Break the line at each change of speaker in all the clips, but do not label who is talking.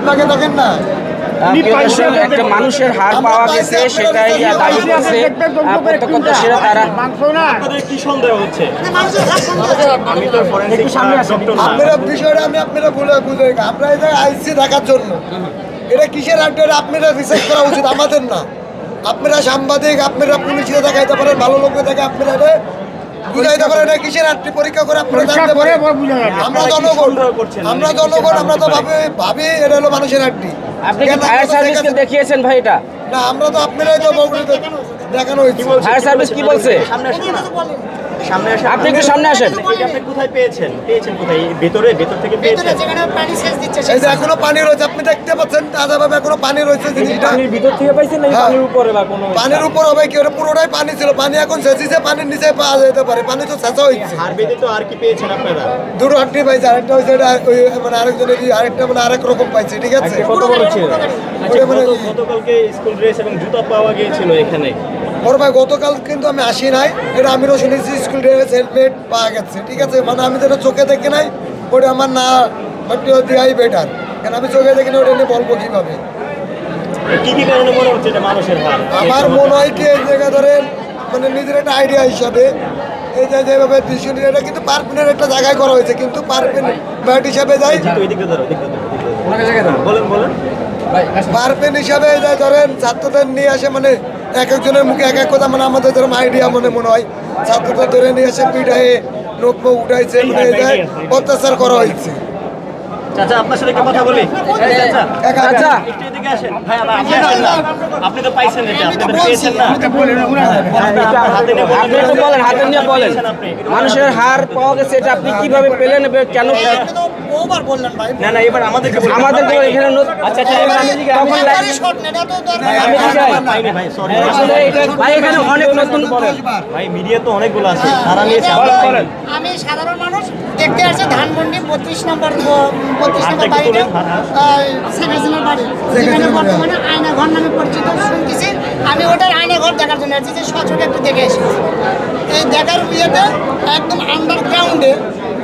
আপনাকে দেখেন না
একটা মানুষের হাড় পাওয়া গেছে, সেটাই দাবি করছে প্রত্যক্ষদর্শীরা। তারা
কি সন্দেহ হচ্ছে?
আপনারা বিষয়টা আমি আপনারা বুঝে আমরা এটা আইসি দেখার জন্য। এটা কিসের আড্ডা? আপনারা রিসার্চ করা উচিত, আমাদের না। আপনারা সাংবাদিক, আপনারা পুলিশে দেখাইতে পারেন, ভালো লোককে দেখে আপনারা এটা বুঝাইতে পারেন এটা কিসের আড্ডি, পরীক্ষা করে আপনারা জানতে পারেন। আমরা জনগণ, আমরা তো ভাবি এটা হলো মানুষের আড্ডি।
আপনি কি ফায়ার সার্ভিসকে দেখিয়েছেন ভাই এটা?
না, আমরা তো আপনারাই তো দেখানো হয়েছে।
ফায়ার সার্ভিস কি বলছে? আপনি একটু সামনে আসেন।
আপনি কোথায় পেয়েছেন কোথায়? ভেতর থেকে পেয়েছেন?
এই যে এখনো পানি রয়েছে, আপনি দেখতে পাচ্ছেন তাজাভাবে এখনো পানি রয়েছে। জিনিসটা
ভিতর থেকে পাইছেন নাকি পানির উপরে বা কোনো?
পানির উপর হবে কি? ওটা পুরোটাই পানি ছিল, পানি এখন শেষিছে, পানির নিচে পাওয়া যেতে পারে। পানি তো শেষা হয়েছে।
আর ব্যতীত আর কি পেয়েছেন আপনারা?
দুটো হাড্ডি পাইছে, আরেকটা হয়েছে এটা মানে আরেকজনের আরেকটা মানে আরেক রকম পাইছে। ঠিক আছে,
কত বড় ছিল?
গতকালকে স্কুল ড্রেস এবং জুতা পাওয়া গিয়েছিল এখানে।
বড় ভাই গতকাল কিন্তু আমি আসি নাই, এটা আমিও শুনেছি স্কুল ড্রেস হেলমেট পাওয়া গেছে। ঠিক আছে, মানে আমি যেটা চোখে দেখি নাই, ওটা আমার না দেওয়াই বেটার, কারণ আমি চোখে দেখি না, ওটা নিয়ে বলবো কিভাবে।
কি কারণে মনে হচ্ছে এটা মানুষের হাড়?
আমার মনে হয় কি এই জায়গা ধরেন মানে নিজের একটা আইডিয়া হিসাবে এই যে যেভাবে ডিসিশন, এটা কিন্তু পার পিনের একটা জায়গায় করা হয়েছে, কিন্তু পার পিন ব্যাট হিসাবে যায়
বলেন
পার পিন হিসাবে যায় ধরেন ছাত্রদের নিয়ে আসে, মানে এক একজনের মুখে এক এক কথা, মানে আমাদের ধরুন আইডিয়া মনে হয় ছাত্রদের ধরে নিয়ে আসে পিঠায়ে নোক মুখ উঠাইছে, মানে যায় অত্যাচার করা হয়েছে।
চাচা আপনার সাথে একটা কথা বলি।
আচ্ছা
একটু এদিকে আসেন ভাই, আপনি আসেন না। আপনি তো পাইছেন এটা, আপনি তো পেয়েছেন না?
আপনি একটু বলেন, হাতে নিয়ে বলেন। মানুষের হাড় পাওয়া গেছে, এটা আপনি কিভাবে পেলেন, কেন?
না এবার আমাদেরকে
এখানে আচ্ছা তখন
ভাই সরি
ভাই এখানে অনেক নতুন
ভাই মিডিয়া তো অনেকগুলো আছে, তারা নিয়ে
আমি সাধারণ মানুষ দেখতে আসছে ধানমন্ডি 32 নম্বর বাড়িতে শেখ হাসিনার বাড়ি, যেখানে বর্তমানে আয়নাঘর নামে পরিচিত শুনতেছি। আমি ওটার আয়নাঘর দেখার জন্য আসছি, যে সচকে একটু দেখে এসেছি। এই দেখার বিয়েতে একদম আন্ডারগ্রাউন্ডে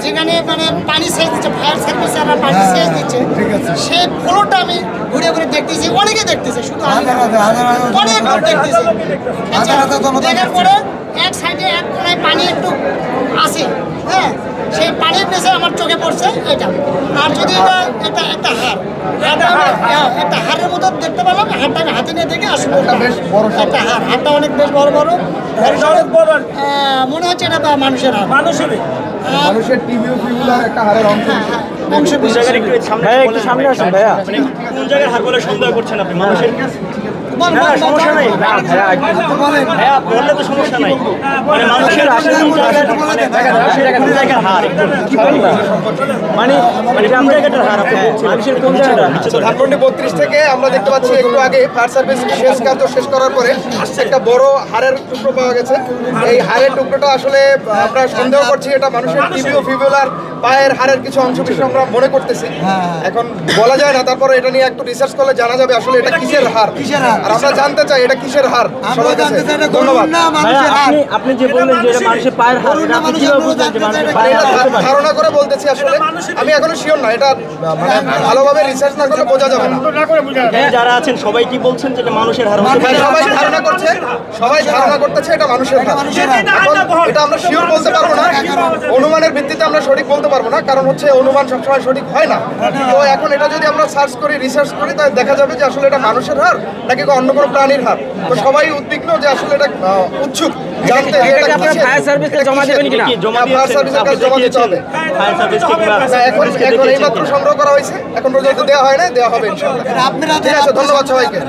যেখানে মানে পানি সেচ দিচ্ছে, ফায়ার সার্ভিসেরা পানি সেচ দিচ্ছে, সেই ফ্লোরটা আমি ঘুরে ঘুরে দেখতেছি। অনেকে দেখতেছে, শুধু অনেক লোক দেখতেছি। দেখার পরে এক সাইডে এক কোনায় পানি একটু আসে, হ্যাঁ, সেই পানির নিচে আমার চোখে পড়ছে এটা। আর যদি এটা একটা হাড়, একটা হাড়ের মতো দেখতে পেলাম, হাড়টা আমি হাতে নিয়ে দেখে আসলে একটা হাড়টা অনেক বেশ বড় মনে হচ্ছে এটা মানুষের হাড়,
মানুষের টিভিও ফিগুলার একটা হাড়ের অংশ।
একটু সামনে আসুন ভাইয়া।
কোন জায়গায় হাড় বলে সন্দেহ করছেন আপনি? মানুষের সমস্যা নাই ভাইয়া, বললে তো সমস্যা নাই। মানে মানুষের
ধানমন্ডি 32 থেকে আমরা দেখতে পাচ্ছি একটু আগে ফায়ার সার্ভিস কাজ শেষ করার পরে একটা বড় হাড়ের টুকরো পাওয়া গেছে। এই হাড়ের টুকরোটা আসলে আমরা সন্দেহ করছি এটা মানুষের টিবিও ফিবুলার পায়ের হাড়ের কিছু অংশ বিশেষ আমরা মনে করতেছি, এখন বলা যায় না। তারপরে এটা নিয়ে একটু রিসার্চ করলে জানা যাবে আসলে এটা কিসের হাড়, আর আমরা জানতে চাই এটা কিসের হাড়। সবার কাছে ধন্যবাদ।
আপনি যে বললেন যে এটা মানুষের পায়ের হাড়, এটা আপনি কিভাবে বুঝলেন যে মানুষের পায়ের হাড়?
ধারণা করে বলতেছি, আসলে আমি এখনো শিওর না, এটা মানে ভালোভাবে রিসার্চ না করলে বোঝা যাবে না।
যারা আছেন সবাই কি বলছেন যে এটা মানুষের হাড়?
সবাই ধারণা করতেছে এটা মানুষের হাড়। এটা আমরা শিওর বলতে পারবো না, অনুমানের ভিত্তিতে আমরা সঠিক বলতে পারবো না, কারণ হচ্ছে অনুমান সবসময় সঠিক হয় না। তো এখন এটা যদি আমরা সার্চ করি, রিসার্চ করি, তাহলে দেখা যাবে যে আসলে এটা মানুষের হাড় নাকি অন্য কোনো প্রাণীর হাড়। তো সবাই উদ্বিগ্ন যে আসলে এটা উৎসুক জানতে।
ফায়ার সার্ভিসে জমা দেবেন কিনা?
ফায়ার সার্ভিসের কাছে জমা দিতে হবে। এখন এইমাত্র সংগ্রহ করা হয়েছে, এখন পর্যন্ত দেওয়া হয় না, দেওয়া হবে ইনশাআল্লাহ। ঠিক আছে, ধন্যবাদ সবাইকে।